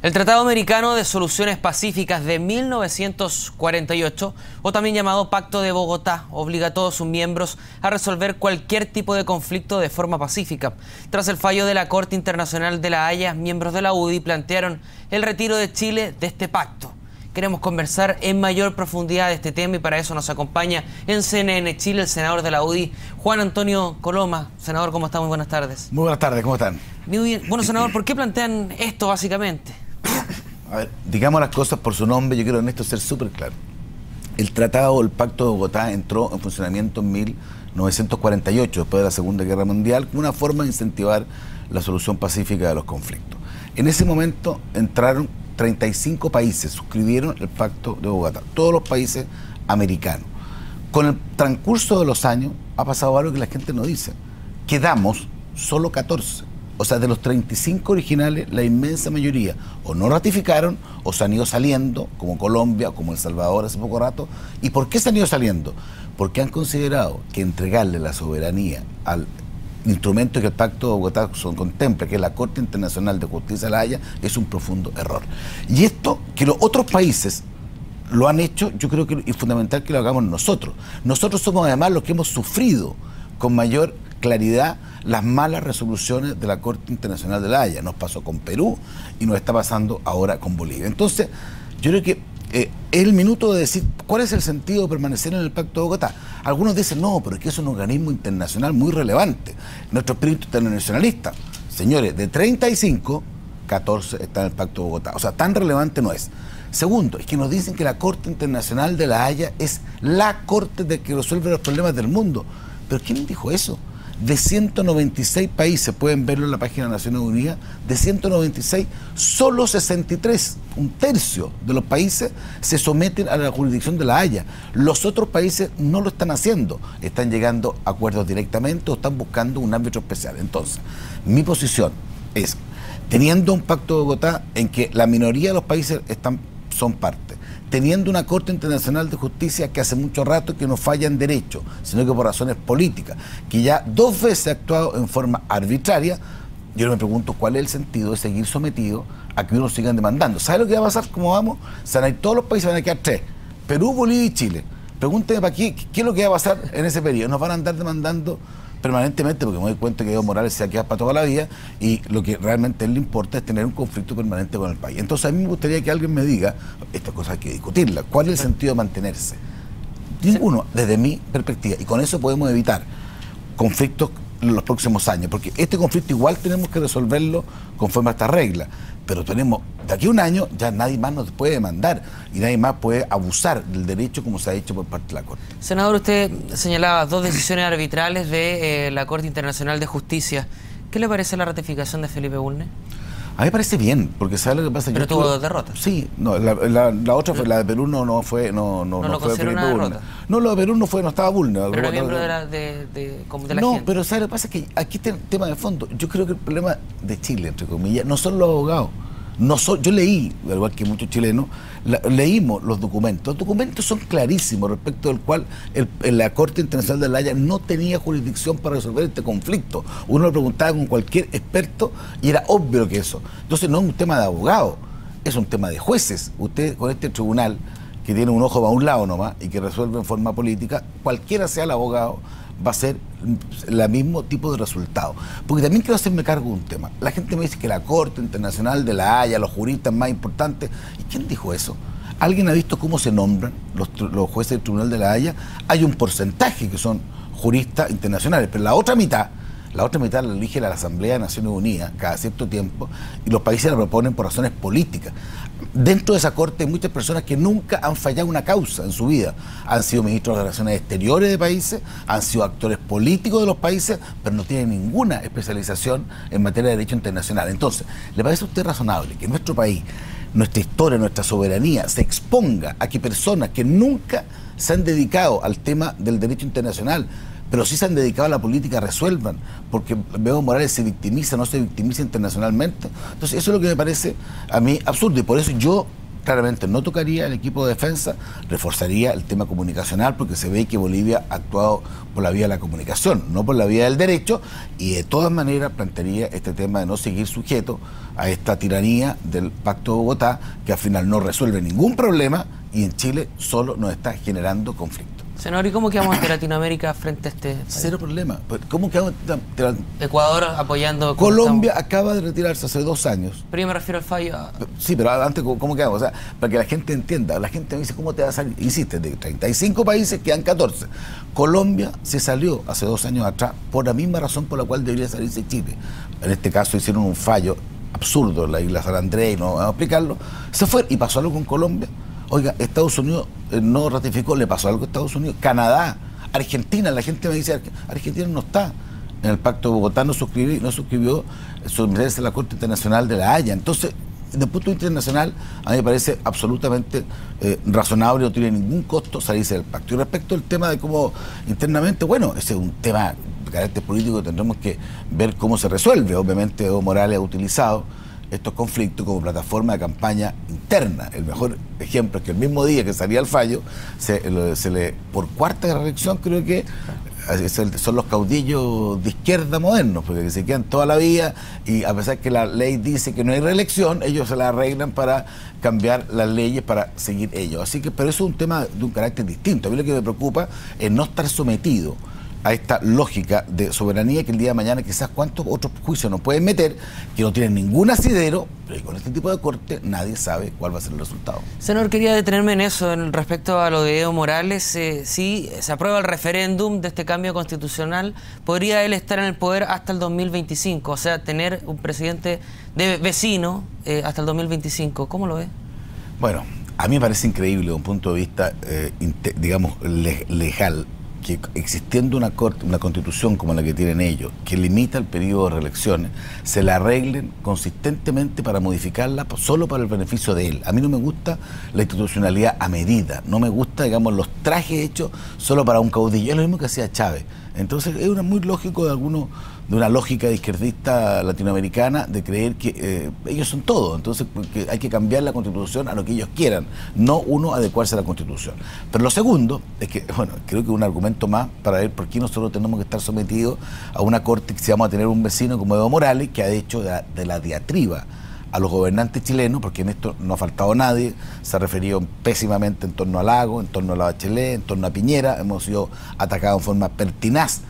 El Tratado Americano de Soluciones Pacíficas de 1948, o también llamado Pacto de Bogotá, obliga a todos sus miembros a resolver cualquier tipo de conflicto de forma pacífica. Tras el fallo de la Corte Internacional de La Haya, miembros de la UDI plantearon el retiro de Chile de este pacto. Queremos conversar en mayor profundidad de este tema y para eso nos acompaña en CNN Chile el senador de la UDI, Juan Antonio Coloma. Senador, ¿cómo está? Muy buenas tardes. Muy buenas tardes, ¿cómo están? Muy bien. Bueno, senador, ¿por qué plantean esto básicamente? A ver, digamos las cosas por su nombre, yo quiero en esto ser súper claro. El tratado, el Pacto de Bogotá entró en funcionamiento en 1948, después de la Segunda Guerra Mundial, como una forma de incentivar la solución pacífica de los conflictos. En ese momento entraron 35 países, suscribieron el Pacto de Bogotá, todos los países americanos. Con el transcurso de los años ha pasado algo que la gente no dice. Quedamos solo 14. O sea, de los 35 originales, la inmensa mayoría o no ratificaron o se han ido saliendo, como Colombia o como El Salvador hace poco rato. ¿Y por qué se han ido saliendo? Porque han considerado que entregarle la soberanía al instrumento que el Pacto de Bogotá contempla, que es la Corte Internacional de Justicia de La Haya, es un profundo error. Y esto, que los otros países lo han hecho, yo creo que es fundamental que lo hagamos nosotros. Nosotros somos además los que hemos sufrido con mayor claridad las malas resoluciones de la Corte Internacional de La Haya. Nos pasó con Perú y nos está pasando ahora con Bolivia. Entonces, yo creo que es el minuto de decir cuál es el sentido de permanecer en el Pacto de Bogotá. Algunos dicen, no, pero es que es un organismo internacional muy relevante. Nuestro espíritu internacionalista. Señores, de 35, 14 está en el Pacto de Bogotá. O sea, tan relevante no es. Segundo, es que nos dicen que la Corte Internacional de La Haya es la corte de que resuelve los problemas del mundo. ¿Pero quién dijo eso? De 196 países, pueden verlo en la página de Naciones Unidas, de 196, solo 63, un tercio de los países se someten a la jurisdicción de La Haya. Los otros países no lo están haciendo, están llegando a acuerdos directamente o están buscando un ámbito especial. Entonces, mi posición es, teniendo un Pacto de Bogotá en que la minoría de los países son parte, teniendo una Corte Internacional de Justicia que hace mucho rato que no falla en derecho, sino que por razones políticas, que ya 2 veces ha actuado en forma arbitraria, yo me pregunto cuál es el sentido de seguir sometido a que uno sigan demandando. ¿Sabe lo que va a pasar? ¿Cómo vamos? Se van a ir todos los países, van a quedar 3, Perú, Bolivia y Chile. Pregúnteme para qué es lo que va a pasar en ese periodo. Nos van a andar demandando permanentemente, porque me doy cuenta que Evo Morales se va a quedar para toda la vida y lo que realmente a él le importa es tener un conflicto permanente con el país. Entonces a mí me gustaría que alguien me diga, esta cosa hay que discutirla, ¿cuál es el sentido de mantenerse? Ninguno, desde mi perspectiva, y con eso podemos evitar conflictos en los próximos años, porque este conflicto igual tenemos que resolverlo conforme a esta regla, pero tenemos, de aquí a un año ya nadie más nos puede demandar y nadie más puede abusar del derecho como se ha hecho por parte de la Corte. Senador, usted señalaba 2 decisiones arbitrales de la Corte Internacional de Justicia. ¿Qué le parece la ratificación de Felipe Bulnes? A mí me parece bien, porque ¿sabe lo que pasa? Pero tuvo 2 derrotas. Sí, no, la otra fue, la de Perú no fue Felipe Bulnes. No, lo de Perú no estaba Bulnes. Pero era miembro de la gente. No, pero ¿sabe lo que pasa? Es que aquí está el tema de fondo. Yo creo que el problema de Chile, entre comillas, no son los abogados. Yo leí, al igual que muchos chilenos, leímos los documentos. Los documentos son clarísimos respecto del cual la Corte Internacional de La Haya no tenía jurisdicción para resolver este conflicto. Uno lo preguntaba con cualquier experto y era obvio que eso. Entonces no es un tema de abogados, es un tema de jueces. Usted con este tribunal que tiene un ojo para un lado nomás y que resuelve en forma política, cualquiera sea el abogado, va a ser el mismo tipo de resultado. Porque también quiero hacerme cargo de un tema. La gente me dice que la Corte Internacional de La Haya, los juristas más importantes. ¿Y quién dijo eso? ¿Alguien ha visto cómo se nombran los jueces del Tribunal de La Haya? Hay un porcentaje que son juristas internacionales, pero la otra mitad la elige la Asamblea de Naciones Unidas cada cierto tiempo y los países la proponen por razones políticas. Dentro de esa corte hay muchas personas que nunca han fallado una causa en su vida. Han sido ministros de Relaciones Exteriores de países, han sido actores políticos de los países, pero no tienen ninguna especialización en materia de derecho internacional. Entonces, ¿le parece a usted razonable que nuestro país, nuestra historia, nuestra soberanía se exponga a que personas que nunca se han dedicado al tema del derecho internacional, pero sí se han dedicado a la política, resuelvan, porque Evo Morales se victimiza, no se victimiza internacionalmente? Entonces eso es lo que me parece a mí absurdo, y por eso yo claramente no tocaría el equipo de defensa, reforzaría el tema comunicacional, porque se ve que Bolivia ha actuado por la vía de la comunicación, no por la vía del derecho, y de todas maneras plantearía este tema de no seguir sujeto a esta tiranía del Pacto de Bogotá, que al final no resuelve ningún problema y en Chile solo nos está generando conflicto. Senador, ¿y cómo quedamos ante Latinoamérica frente a este país? Cero problema. ¿Cómo quedamos? Ecuador apoyando... Colombia acaba de retirarse hace 2 años. Pero yo me refiero al fallo... Sí, pero antes, ¿cómo quedamos? O sea, para que la gente entienda, la gente me dice, ¿cómo te vas a salir? Hiciste de 35 países, quedan 14. Colombia se salió hace 2 años atrás por la misma razón por la cual debería salirse Chile. En este caso hicieron un fallo absurdo en la isla San Andrés, y no vamos a explicarlo. Se fue y pasó algo con Colombia. Oiga, Estados Unidos no ratificó, le pasó algo a Estados Unidos, Canadá, Argentina, la gente me dice, Argentina no está en el Pacto de Bogotá, no suscribió someterse a la Corte Internacional de la Haya. Entonces, desde el punto de vista internacional, a mí me parece absolutamente razonable, no tiene ningún costo salirse del pacto. Y respecto al tema de cómo internamente, bueno, ese es un tema de carácter político que tendremos que ver cómo se resuelve. Obviamente Evo Morales ha utilizado estos conflictos como plataforma de campaña interna. El mejor ejemplo es que el mismo día que salía el fallo, por cuarta reelección, creo que son los caudillos de izquierda modernos, porque se quedan toda la vida y a pesar que la ley dice que no hay reelección, ellos se la arreglan para cambiar las leyes para seguir ellos. Así que, pero eso es un tema de un carácter distinto. A mí lo que me preocupa es no estar sometido a esta lógica de soberanía que el día de mañana quizás cuántos otros juicios nos pueden meter que no tienen ningún asidero, pero con este tipo de corte nadie sabe cuál va a ser el resultado. Senador, quería detenerme en eso, en respecto a lo de Evo Morales. Si se aprueba el referéndum de este cambio constitucional, ¿podría él estar en el poder hasta el 2025? O sea, tener un presidente de vecino hasta el 2025. ¿Cómo lo ve? Bueno, a mí me parece increíble desde un punto de vista, digamos, legal, que existiendo una constitución como la que tienen ellos, que limita el periodo de reelecciones, se la arreglen consistentemente para modificarla solo para el beneficio de él. A mí no me gusta la institucionalidad a medida, no me gusta, digamos, los trajes hechos solo para un caudillo. Es lo mismo que hacía Chávez. Entonces es muy lógico de una lógica de izquierdista latinoamericana de creer que ellos son todo. Entonces que hay que cambiar la Constitución a lo que ellos quieran, no uno adecuarse a la Constitución. Pero lo segundo es que, bueno, creo que es un argumento más para ver por qué nosotros tenemos que estar sometidos a una corte que si vamos a tener un vecino como Evo Morales, que ha hecho de la diatriba a los gobernantes chilenos, porque en esto no ha faltado nadie, se ha referido pésimamente en torno a Lago, en torno a la Bachelet, en torno a Piñera, hemos sido atacados en forma pertinaz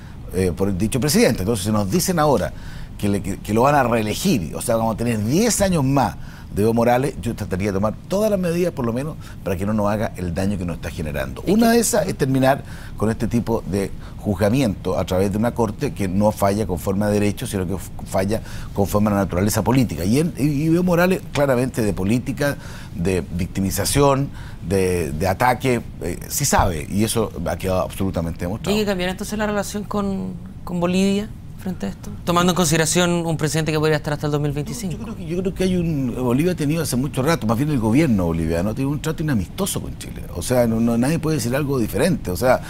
por el dicho presidente. Entonces, si nos dicen ahora que lo van a reelegir, o sea, vamos a tener 10 años más de Evo Morales, yo trataría de tomar todas las medidas, por lo menos, para que no nos haga el daño que nos está generando. Una de esas es terminar con este tipo de juzgamiento a través de una corte que no falla conforme a derecho, sino que falla conforme a la naturaleza política. Y Evo Morales, claramente, de política, de victimización, de ataque, sí sabe, y eso ha quedado absolutamente demostrado. ¿Tiene que cambiar entonces la relación con Bolivia frente a esto? Tomando en consideración un presidente que podría estar hasta el 2025. Yo creo que Bolivia ha tenido hace mucho rato, más bien el gobierno boliviano, tiene un trato inamistoso con Chile. O sea, nadie puede decir algo diferente. O sea,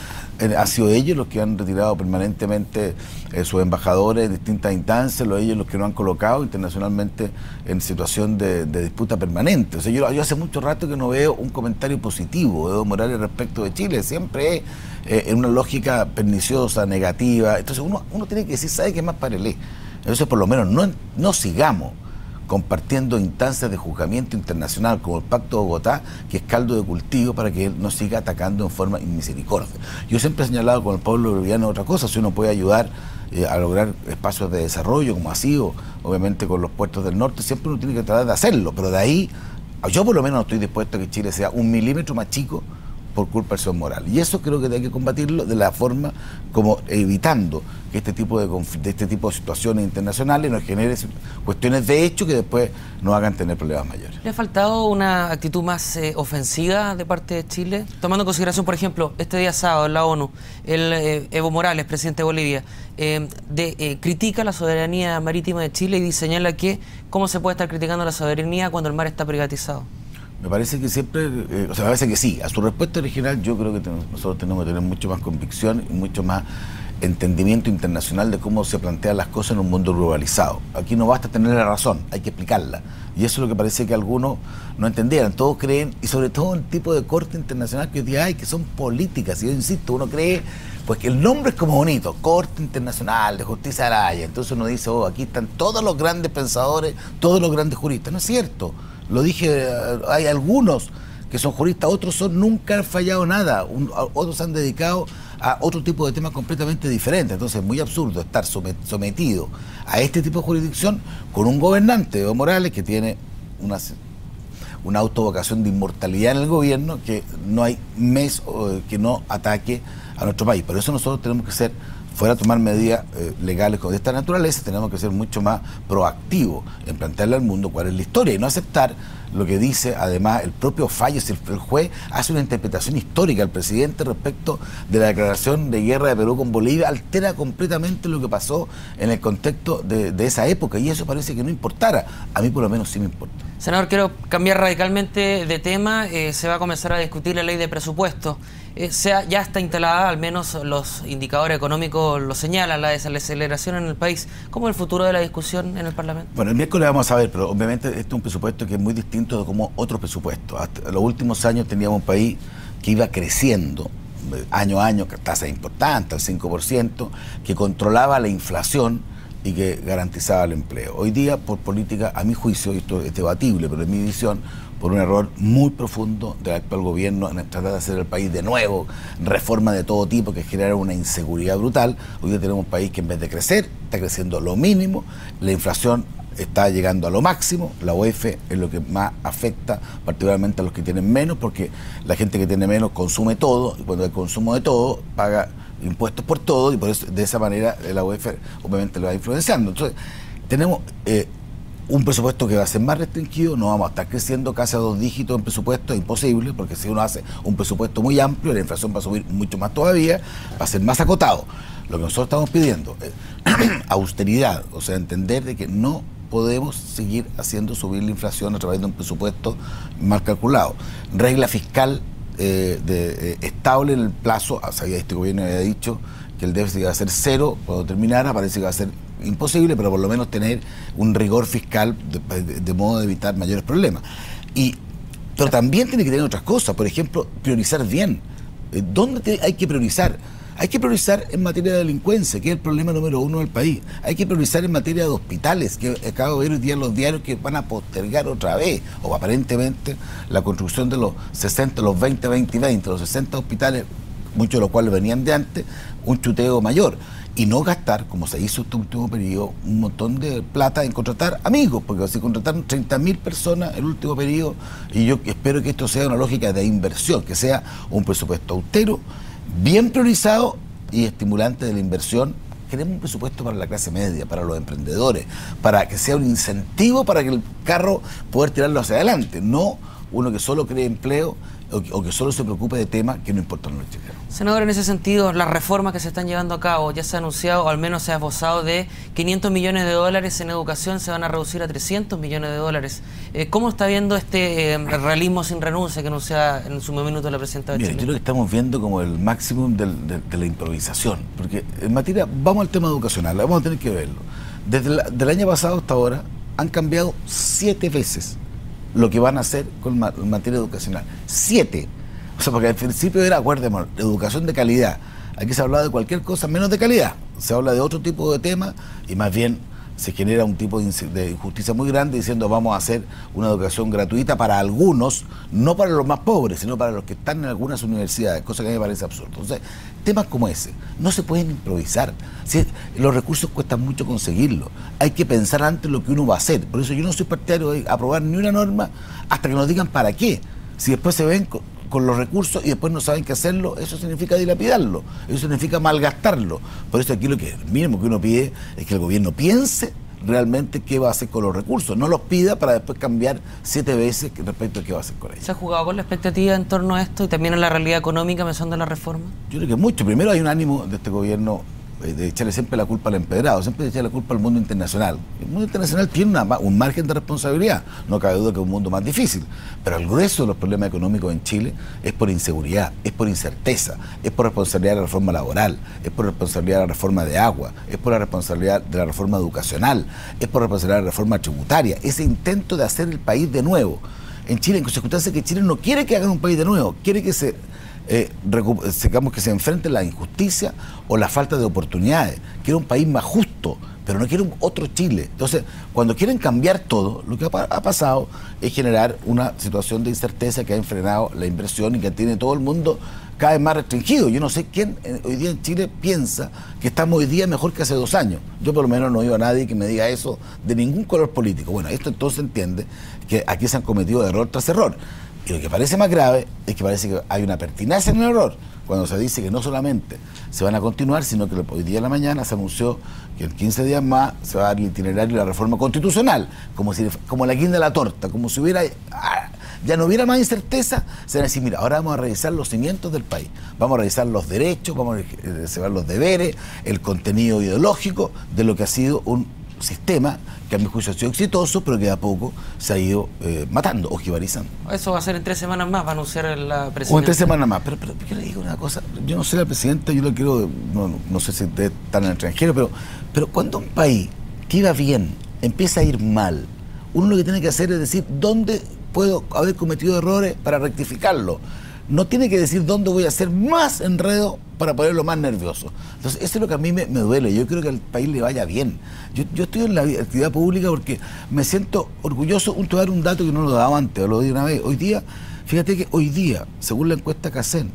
ha sido ellos los que han retirado permanentemente sus embajadores en distintas instancias, ellos los que nos han colocado internacionalmente en situación de disputa permanente. O sea, yo hace mucho rato que no veo un comentario positivo de Evo Morales respecto de Chile. Siempre es en una lógica perniciosa, negativa. Entonces uno tiene que decir, ¿sabe qué más parelé? Entonces por lo menos no sigamos compartiendo instancias de juzgamiento internacional como el Pacto de Bogotá, que es caldo de cultivo para que él no siga atacando en forma inmisericordia. Yo siempre he señalado con el pueblo boliviano otra cosa, si uno puede ayudar a lograr espacios de desarrollo como ha sido, obviamente con los puertos del norte, siempre uno tiene que tratar de hacerlo, pero de ahí, yo por lo menos no estoy dispuesto a que Chile sea 1 milímetro más chico por culpa del señor Morales. Y eso creo que hay que combatirlo de la forma como evitando que este tipo de situaciones internacionales nos genere cuestiones de hecho que después nos hagan tener problemas mayores. ¿Le ha faltado una actitud más ofensiva de parte de Chile? Tomando en consideración, por ejemplo, este día sábado en la ONU, Evo Morales, presidente de Bolivia, critica la soberanía marítima de Chile y señala que cómo se puede estar criticando la soberanía cuando el mar está privatizado. Me parece que siempre, o sea, me parece que sí. A su respuesta original yo creo que nosotros tenemos que tener mucho más convicción y mucho más entendimiento internacional de cómo se plantean las cosas en un mundo globalizado. Aquí no basta tener la razón, hay que explicarla. Y eso es lo que parece que algunos no entendieran. Todos creen, y sobre todo el tipo de corte internacional que hoy día hay, que son políticas. Y yo insisto, uno cree pues que el nombre es como bonito, Corte Internacional de Justicia de la Haya. Entonces uno dice, oh, aquí están todos los grandes pensadores, todos los grandes juristas. No es cierto. Lo dije, hay algunos que son juristas, otros nunca han fallado nada, otros se han dedicado a otro tipo de temas completamente diferentes. Entonces es muy absurdo estar sometido a este tipo de jurisdicción con un gobernante, Evo Morales, que tiene una autovocación de inmortalidad en el gobierno, que no hay mes que no ataque a nuestro país. Por eso nosotros tenemos que ser, fuera a tomar medidas legales de esta naturaleza, tenemos que ser mucho más proactivos en plantearle al mundo cuál es la historia y no aceptar lo que dice además el propio fallo. Si el juez hace una interpretación histórica al presidente respecto de la declaración de guerra de Perú con Bolivia, altera completamente lo que pasó en el contexto de esa época, y eso parece que no importara. A mí por lo menos sí me importa. Senador, quiero cambiar radicalmente de tema. Se va a comenzar a discutir la ley de presupuesto. Ya está instalada, al menos los indicadores económicos lo señalan, la desaceleración en el país. ¿Cómo es el futuro de la discusión en el Parlamento? Bueno, el miércoles vamos a ver, pero obviamente este es un presupuesto que es muy distinto de como otros presupuestos. Hasta los últimos años teníamos un país que iba creciendo año a año, tasa importante, al 5%, que controlaba la inflación y que garantizaba el empleo. Hoy día, por política, a mi juicio, y esto es debatible, pero en mi visión, por un error muy profundo del actual gobierno en tratar de hacer el país de nuevo, reformas de todo tipo que generaron una inseguridad brutal. Hoy día tenemos un país que en vez de crecer, está creciendo lo mínimo, la inflación está llegando a lo máximo, la UEF es lo que más afecta particularmente a los que tienen menos, porque la gente que tiene menos consume todo, y cuando hay consumo de todo, paga impuestos por todo, y por eso de esa manera la UEF obviamente lo va influenciando. Entonces, tenemos un presupuesto que va a ser más restringido, no vamos a estar creciendo casi a 2 dígitos en presupuesto, es imposible, porque si uno hace un presupuesto muy amplio, la inflación va a subir mucho más todavía, va a ser más acotado. Lo que nosotros estamos pidiendo es austeridad, o sea, entender de que no podemos seguir haciendo subir la inflación a través de un presupuesto mal calculado. Regla fiscal estable en el plazo. Este gobierno había dicho que el déficit iba a ser 0 cuando terminara, parece que va a ser imposible, pero por lo menos tener un rigor fiscal de modo de evitar mayores problemas. Pero también tiene que tener otras cosas, por ejemplo, priorizar bien. ¿Dónde hay que priorizar? Hay que priorizar en materia de delincuencia, que es el problema número 1 del país. Hay que priorizar en materia de hospitales, que acabo de ver hoy día en los diarios que van a postergar otra vez, o aparentemente, la construcción de los 60, los 20, 20 y 20, los 60 hospitales, muchos de los cuales venían de antes, un chuteo mayor. Y no gastar, como se hizo este último periodo, un montón de plata en contratar amigos, porque se contrataron 30.000 personas el último periodo, y yo espero que esto sea una lógica de inversión, que sea un presupuesto austero, bien priorizado y estimulante de la inversión. Queremos un presupuesto para la clase media, para los emprendedores, para que sea un incentivo para que el carro poder tirarlo hacia adelante, no uno que solo cree empleo o que solo se preocupe de temas que no importan a los chilenos. Senador, en ese sentido, las reformas que se están llevando a cabo, ya se ha anunciado, o al menos se ha esbozado, de 500 millones de dólares en educación, se van a reducir a 300 millones de dólares. ¿Cómo está viendo este realismo sin renuncia que anuncia en su minuto la presidenta de Chile? Yo creo que estamos viendo como el máximo de la improvisación, porque en materia, vamos al tema educacional, vamos a tener que verlo. Desde el año pasado hasta ahora han cambiado 7 veces lo que van a hacer con materia educacional. 7. O sea, porque al principio era, acuérdense, educación de calidad. Aquí se habla de cualquier cosa menos de calidad. Se habla de otro tipo de temas y más bien se genera un tipo de injusticia muy grande diciendo vamos a hacer una educación gratuita para algunos, no para los más pobres, sino para los que están en algunas universidades, cosa que a mí me parece absurdo. Entonces, temas como ese no se pueden improvisar. Si los recursos cuestan mucho conseguirlos, hay que pensar antes lo que uno va a hacer. Por eso yo no soy partidario de aprobar ni una norma hasta que nos digan para qué. Si después se ven con los recursos y después no saben qué hacerlo, eso significa dilapidarlo, eso significa malgastarlo. Por eso aquí lo mínimo que uno pide es que el gobierno piense realmente qué va a hacer con los recursos, no los pida para después cambiar 7 veces respecto a qué va a hacer con ellos. ¿Se ha jugado con la expectativa en torno a esto y también en la realidad económica pensando en la reforma? Yo creo que mucho. Primero hay un ánimo de este gobierno de echarle siempre la culpa al empedrado, siempre de echarle la culpa al mundo internacional. El mundo internacional tiene un margen de responsabilidad, no cabe duda que es un mundo más difícil, pero el grueso de los problemas económicos en Chile es por inseguridad, es por incerteza, es por responsabilidad de la reforma laboral, es por responsabilidad de la reforma de agua, es por la responsabilidad de la reforma educacional, es por responsabilidad de la reforma tributaria, ese intento de hacer el país de nuevo. En Chile, en circunstancias que Chile no quiere que hagan un país de nuevo, quiere que digamos que se enfrente la injusticia o la falta de oportunidades. Quiere un país más justo, pero no quiere otro Chile. Entonces, cuando quieren cambiar todo, lo que ha pasado es generar una situación de incerteza que ha enfrenado la inversión y que tiene todo el mundo cada vez más restringido. Yo no sé quién hoy día en Chile piensa que estamos hoy día mejor que hace 2 años. Yo por lo menos no he oído a nadie que me diga eso de ningún color político. Bueno, esto entonces entiende que aquí se han cometido error tras error. Y lo que parece más grave es que parece que hay una pertinacia en el error, cuando se dice que no solamente se van a continuar, sino que hoy día en la mañana se anunció que en 15 días más se va a dar el itinerario de la reforma constitucional, como la guinda de la torta, como si hubiera... ya no hubiera más incerteza, se van a decir, mira, ahora vamos a revisar los cimientos del país, vamos a revisar los derechos, vamos a revisar los deberes, el contenido ideológico de lo que ha sido un sistema que a mi juicio ha sido exitoso, pero que de a poco se ha ido matando o jibarizando. Eso va a ser en 3 semanas más, va a anunciar la presidenta. O en 3 semanas más, pero yo le digo una cosa, yo no sé la presidenta, yo lo quiero, no sé si ustedes están en el extranjero, pero cuando un país que iba bien empieza a ir mal, uno lo que tiene que hacer es decir, ¿dónde puedo haber cometido errores para rectificarlo? No tiene que decir dónde voy a hacer más enredo para ponerlo más nervioso. Entonces, eso es lo que a mí me duele. Yo quiero que al país le vaya bien. Yo estoy en la actividad pública porque me siento orgulloso. Te voy a dar un dato que no lo daba antes, lo di una vez. Hoy día, fíjate que hoy día, según la encuesta CACEN,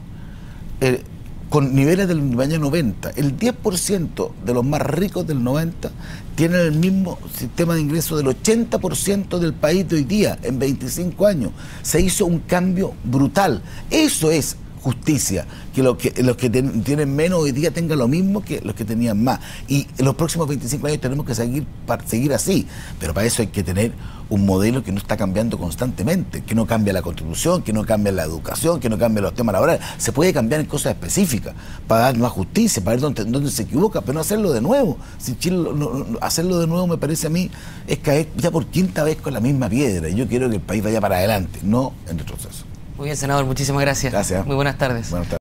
con niveles del año 90, el 10% de los más ricos del 90 tienen el mismo sistema de ingresos del 80% del país de hoy día, en 25 años. Se hizo un cambio brutal. Eso es justicia, que los que tienen menos hoy día tengan lo mismo que los que tenían más. Y en los próximos 25 años tenemos que seguir así, pero para eso hay que tener un modelo que no está cambiando constantemente, que no cambia la Constitución, que no cambia la educación, que no cambia los temas laborales. Se puede cambiar en cosas específicas, para dar más justicia, para ver dónde se equivoca, pero no hacerlo de nuevo. Si Chile, hacerlo de nuevo me parece a mí es caer ya por 5ª vez con la misma piedra, y yo quiero que el país vaya para adelante, no en retroceso. Muy bien, senador, muchísimas gracias. Gracias. Muy buenas tardes. Buenas tardes.